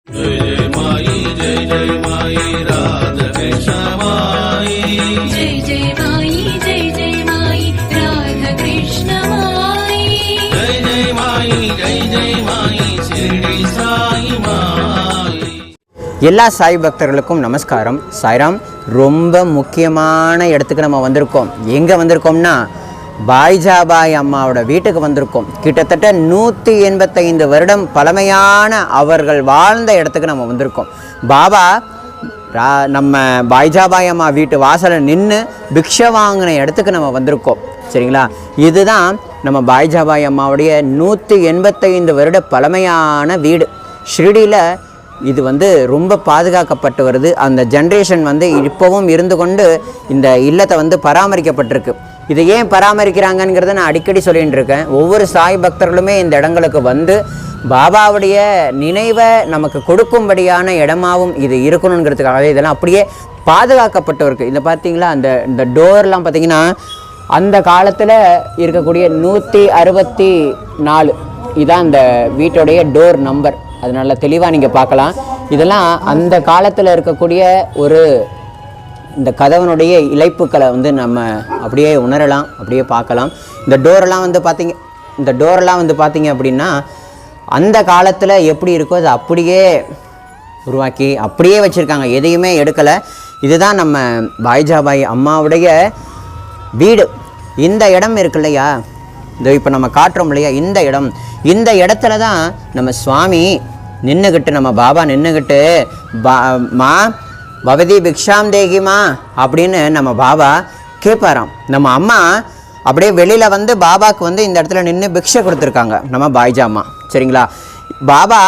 जय जय माई जय जय माई राधा कृष्ण माई जय जय माई जय जय माई राधा कृष्ण माई जय जय माई शिरडी साई माई। எல்லா சாய் பக்தர்களுக்கும் நமஸ்காரம். சாய்ராம். ரொம்ப முக்கியமான இடத்துக்கு நம்ம வந்திருக்கோம். எங்கே வந்திருக்கோம்னா பாய்ஜாபாய் அம்மாவோட வீட்டுக்கு வந்திருக்கோம். கிட்டத்தட்ட 185 வருடம் பழமையான அவர்கள் வாழ்ந்த இடத்துக்கு நம்ம வந்திருக்கோம். பாபா நம்ம பாய்ஜாபாய் அம்மா வீட்டு வாசலில் நின்று பிக்ஷை வாங்கின இடத்துக்கு நம்ம வந்திருக்கோம். சரிங்களா? இதுதான் நம்ம பாய்ஜாபாய் அம்மாவுடைய 185 வருட பழமையான வீடு. ஷிரடியில் இது ரொம்ப பாதுகாக்கப்பட்டு வருது. அந்த ஜென்ரேஷன் இப்போவும் இருந்து கொண்டு இந்த இல்லத்தை பராமரிக்கப்பட்டிருக்கு. இதை ஏன் பராமரிக்கிறாங்கங்கிறத நான் அடிக்கடி சொல்லிகிட்டு இருக்கேன். ஒவ்வொரு சாய் பக்தர்களுமே இந்த இடங்களுக்கு வந்து பாபாவுடைய நினைவை நமக்கு கொடுக்கும்படியான இடமாகவும் இது இருக்கணுங்கிறதுக்காகவே இதெல்லாம் அப்படியே பாதுகாக்கப்பட்டு இருக்குது. இதை பார்த்தீங்களா, இந்த டோர்லாம் பார்த்தீங்கன்னா அந்த காலத்தில் இருக்கக்கூடிய 164 இதுதான் அந்த வீட்டுடைய டோர் நம்பர். அது நல்லா தெளிவாக நீங்கள் பார்க்கலாம். இதெல்லாம் அந்த காலத்தில் இருக்கக்கூடிய இந்த கதவனுடைய இழைப்புக்களை நம்ம அப்படியே உணரலாம், அப்படியே பார்க்கலாம். இந்த டோரெல்லாம் பார்த்தீங்க அப்படின்னா அந்த காலத்தில் எப்படி இருக்கோ அது அப்படியே உருவாக்கி அப்படியே வச்சுருக்காங்க, எதையுமே எடுக்கலை. இதுதான் நம்ம பாய்ஜாபாய் அம்மாவுடைய வீடு. இந்த இடம் இருக்கு இல்லையா, இப்போ நம்ம காட்டுறோம் இல்லையா, இந்த இடத்துல தான் நம்ம சுவாமி நின்றுக்கிட்டு, நம்ம பாபா நின்றுக்கிட்டு மா பவதி பிக்ஷாம் தேகிமா அப்படின்னு நம்ம பாபா கேட்பாராம். நம்ம அம்மா அப்படியே வெளியில் பாபாவுக்கு இந்த இடத்துல நின்று பிக்ஷை கொடுத்துருக்காங்க நம்ம பாய்ஜாமா. சரிங்களா? பாபா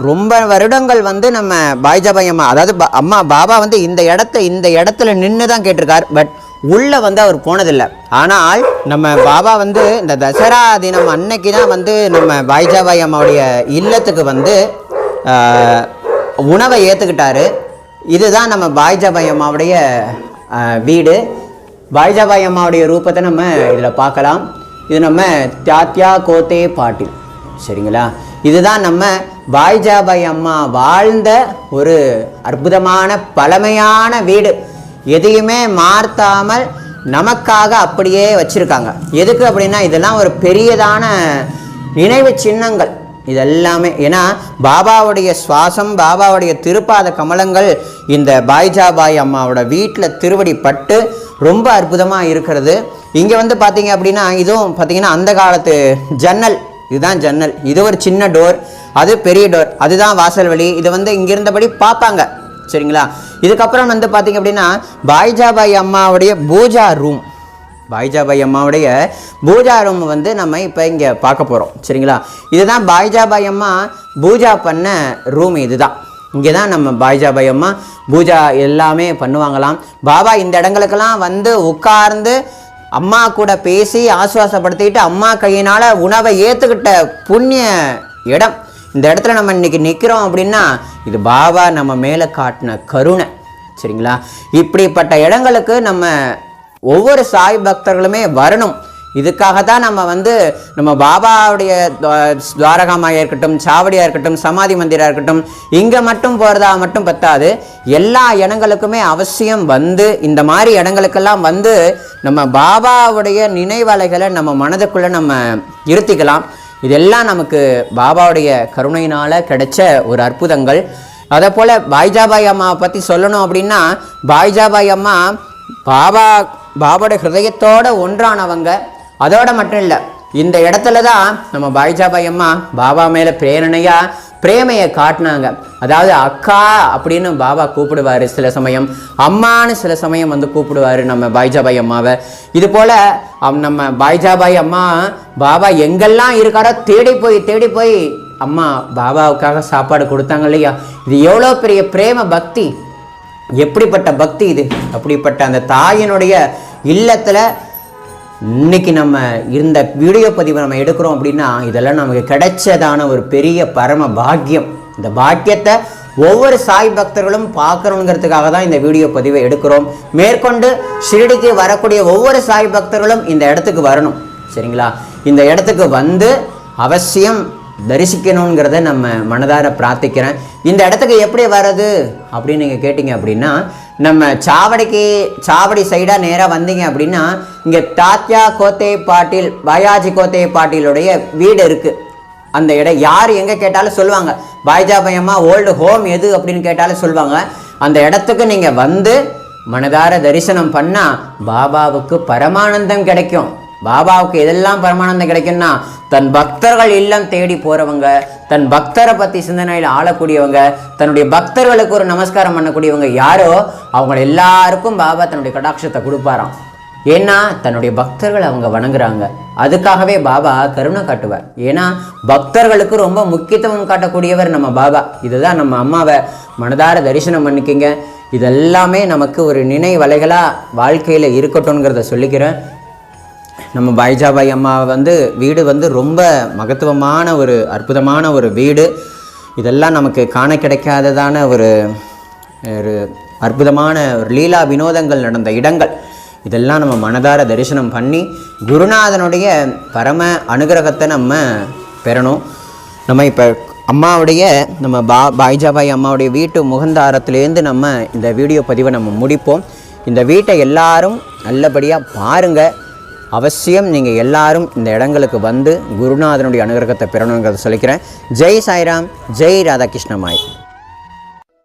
ரொம்ப வருடங்கள் நம்ம பாய்ஜாபாய் அம்மா, அதாவது பாபா இந்த இடத்துல நின்று தான் கேட்டிருக்கார். பட் உள்ளே அவர் போனதில்லை. ஆனால் நம்ம பாபா இந்த தசரா தினம் அன்னைக்கு தான் நம்ம பாய்ஜாபாய் அம்மாவுடைய இல்லத்துக்கு உணவை ஏற்றுக்கிட்டாரு. இதுதான் நம்ம பாய்ஜாபாய் அம்மாவுடைய வீடு. பாய்ஜாபாய் அம்மாவுடைய ரூபத்தை நம்ம இதில் பார்க்கலாம். இது நம்ம தியாத்யா கோத்தே பாட்டில். சரிங்களா? இதுதான் நம்ம பாய்ஜாபாய் அம்மா வாழ்ந்த ஒரு அற்புதமான பழமையான வீடு. எதையுமே மாற்றாமல் நமக்காக அப்படியே வச்சுருக்காங்க. எதுக்கு அப்படின்னா இதெல்லாம் ஒரு பெரியதான நினைவு சின்னங்கள் இதெல்லாமே. ஏன்னா பாபாவுடைய சுவாசம், பாபாவுடைய திருப்பாத கமலங்கள் இந்த பாய்ஜாபாய் அம்மாவோட வீட்டில் திருவடி பட்டு ரொம்ப அற்புதமாக இருக்கிறது. இங்கே பார்த்தீங்க அப்படின்னா இதுவும் பார்த்தீங்கன்னா அந்த காலத்து ஜன்னல். இதுதான் ஜன்னல். இது ஒரு சின்ன டோர், அது பெரிய டோர், அதுதான் வாசல் வழி. இது இங்கே இருந்தபடி பார்ப்பாங்க. சரிங்களா? இதுக்கப்புறம் பார்த்தீங்க அப்படின்னா பாய்ஜாபாய் அம்மாவுடைய பூஜா ரூம், பாய்ஜாபாய் அம்மாவுடைய பூஜா ரூம் நம்ம இப்போ இங்கே பார்க்க போகிறோம். சரிங்களா? இதுதான் பாய்ஜாபாய் அம்மா பூஜா பண்ண ரூம். இதுதான், இங்கே தான் நம்ம பாய்ஜாபாய் அம்மா பூஜா எல்லாமே பண்ணுவாங்களாம். பாபா இந்த இடங்களுக்கெல்லாம் உட்கார்ந்து அம்மா கூட பேசி ஆசுவாசப்படுத்திக்கிட்டு அம்மா கையினால் உணவை ஏற்றுக்கிட்ட புண்ணிய இடம். இந்த இடத்துல நம்ம இன்றைக்கி நிற்கிறோம் அப்படின்னா இது பாபா நம்ம மேலே காட்டின கருணை. சரிங்களா? இப்படிப்பட்ட இடங்களுக்கு நம்ம ஒவ்வொரு சாய் பக்தர்களுமே வரணும். இதுக்காக தான் நம்ம பாபாவுடைய துவாரகாமாயாக இருக்கட்டும், சாவடியாக இருக்கட்டும், சமாதி மந்திராக இருக்கட்டும், இங்கே மட்டும் போகிறதா மட்டும் பத்தாது. எல்லா இடங்களுக்குமே அவசியம் இந்த மாதிரி இடங்களுக்கெல்லாம் நம்ம பாபாவுடைய நினைவலைகளை நம்ம மனதுக்குள்ளே நம்ம இருத்திக்கலாம். இதெல்லாம் நமக்கு பாபாவுடைய கருணையினால் கிடைச்ச ஒரு அற்புதங்கள். அதே போல் பாய்ஜாபாய் அம்மாவை பற்றி சொல்லணும் அப்படின்னா பாய்ஜாபாய் அம்மா பாபாவோட ஹிருதயத்தோடு ஒன்றானவங்க. அதோடு மட்டும் இல்லை, இந்த இடத்துல தான் நம்ம பாய்ஜாபாய் அம்மா பாபா மேலே பிரேமையை காட்டினாங்க. அதாவது அக்கா அப்படின்னு பாபா கூப்பிடுவார் சில சமயம், அம்மானு சில சமயம் கூப்பிடுவார் நம்ம பாய்ஜாபாய் அம்மாவை. இது போல் நம்ம பாய்ஜாபாய் அம்மா பாபா எங்கெல்லாம் இருக்காரோ தேடி போய் அம்மா பாபாவுக்காக சாப்பாடு கொடுத்தாங்க இல்லையா. இது எவ்வளோ பெரிய பிரேம பக்தி, எப்படிப்பட்ட பக்தி இது. அப்படிப்பட்ட அந்த தாயினுடைய இல்லத்தில் இன்னைக்கு நம்ம இந்த வீடியோ பதிவை நம்ம எடுக்கிறோம் அப்படின்னா இதெல்லாம் நமக்கு கிடைச்சதான ஒரு பெரிய பரம பாக்கியம். இந்த பாக்கியத்தை ஒவ்வொரு சாய் பக்தர்களும் பார்க்கணுங்கிறதுக்காக தான் இந்த வீடியோ பதிவை எடுக்கிறோம். மேற்கொண்டு ஷிரடிக்கு வரக்கூடிய ஒவ்வொரு சாய் பக்தர்களும் இந்த இடத்துக்கு வரணும். சரிங்களா? இந்த இடத்துக்கு அவசியம் தரிசிக்கணுங்கிறத நம்ம மனதார பிரார்த்திக்கிறேன். இந்த இடத்துக்கு எப்படி வர்றது அப்படின்னு நீங்கள் கேட்டிங்க அப்படின்னா, நம்ம சாவடி சைடாக நேராக வந்தீங்க அப்படின்னா இங்கே தாத்யா கோத்தே பாட்டில் பாயாஜி கோத்தே பாட்டிலுடைய வீடு இருக்குது. அந்த இடம் யார் எங்கே கேட்டாலும் சொல்லுவாங்க. பாய்ஜாபையம்மா ஓல்டு ஹோம் எது அப்படின்னு கேட்டாலும் சொல்லுவாங்க. அந்த இடத்துக்கு நீங்கள் வந்து மனதார தரிசனம் பண்ணால் பாபாவுக்கு பரமானந்தம் கிடைக்கும். பாபாவுக்கு எதெல்லாம் பரமானந்தம் கிடைக்கும்னா, தன் பக்தர்கள் இல்லம் தேடி போகிறவங்க, தன் பக்தரை பற்றி சிந்தனையில் ஆளக்கூடியவங்க, தன்னுடைய பக்தர்களுக்கு ஒரு நமஸ்காரம் பண்ணக்கூடியவங்க யாரோ அவங்க எல்லாருக்கும் பாபா தன்னுடைய கடாட்சத்தை கொடுப்பாராம். ஏன்னா தன்னுடைய பக்தர்கள் அவங்க வணங்குறாங்க. அதுக்காகவே பாபா கருணை காட்டுவார். ஏன்னா பக்தர்களுக்கு ரொம்ப முக்கியத்துவம் காட்டக்கூடியவர் நம்ம பாபா. இதுதான் நம்ம அம்மாவை மனதார தரிசனம் பண்ணிக்கிங்க. இதெல்லாமே நமக்கு ஒரு நினைவலைகளாக வாழ்க்கையில் இருக்கட்டும்ங்கிறத சொல்லிக்கிறேன். நம்ம பாய்ஜாபாய் அம்மா வீடு ரொம்ப மகத்துவமான ஒரு அற்புதமான ஒரு வீடு. இதெல்லாம் நமக்கு காண கிடைக்காததான ஒரு அற்புதமான ஒரு லீலா வினோதங்கள் நடந்த இடங்கள். இதெல்லாம் நம்ம மனதார தரிசனம் பண்ணி குருநாதனுடைய பரம அனுகிரகத்தை நம்ம பெறணும். நம்ம இப்போ அம்மாவுடைய நம்ம பாய்ஜாபாய் அம்மாவுடைய வீட்டு முகந்தாரத்துலேருந்து நம்ம இந்த வீடியோ பதிவை நம்ம முடிப்போம். இந்த வீட்டை எல்லாரும் நல்லபடியாக பாருங்கள். அவசியம் நீங்கள் எல்லாரும் இந்த இடங்களுக்கு வந்து குருநாதனுடைய அனுகிரகத்தை பெறணுங்கிறத சொல்லிக்கிறேன். ஜெய் சாய்ராம், ஜெய் ராதாகிருஷ்ணமாய்.